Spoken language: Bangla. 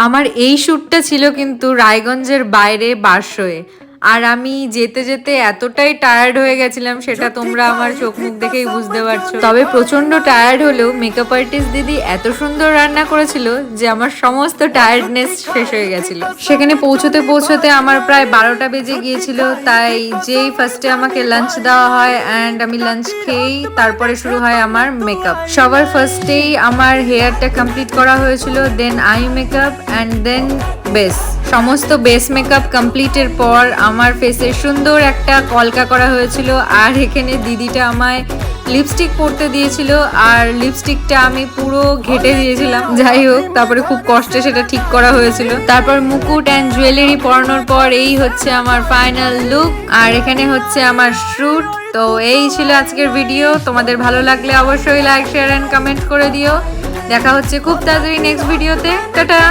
আমার এই শ্যুটটা ছিল কিন্তু রায়গঞ্জের বাইরে বারশোয়ে। আর আমি যেতে যেতে এতটাই টায়ার্ড হয়ে গেছিলাম সেটা তোমরা আমার চোখ মুখ দেখেই বুঝতে পারছো। তবে প্রচন্ড টায়ার্ড হলেও মেকআপ আর্টিস্ট দিদি এত সুন্দর রান্না করেছিল যে আমার সমস্ত টায়ার্ডনেস শেষ হয়ে গেছিল। সেখানে পৌঁছতে পৌঁছতে আমার প্রায় 12টা বেজে গিয়েছিল। তাই যেই ফার্স্টে আমাকে লাঞ্চ দেওয়া হয় অ্যান্ড আমি লাঞ্চ খেয়েই তারপরে শুরু হয় আমার মেকআপ। সবার ফার্স্টেই আমার হেয়ারটা কমপ্লিট করা হয়েছিল, then eye makeup and then base. সমস্ত বেস মেকআপ কমপ্লিটের পর আমার ফেসে সুন্দর একটা কলকা করা হয়েছিল। আর এখানে দিদিটা আমায় লিপস্টিক পরতে দিয়েছিল আর লিপস্টিকটা আমি পুরো ঘেটে দিয়েছিলাম। যাই হোক, তারপরে খুব কষ্টে সেটা ঠিক করা হয়েছিল। তারপর মুকুট অ্যান্ড জুয়েলারি পরানোর পর এই হচ্ছে আমার ফাইনাল লুক। আর এখানে হচ্ছে আমার শ্যুট। তো এই ছিল আজকের ভিডিও। তোমাদের ভালো লাগলে অবশ্যই লাইক, শেয়ার অ্যান্ড কমেন্ট করে দিও। দেখা হচ্ছে খুব তাড়াতাড়ি নেক্সট ভিডিওতে। টাটা।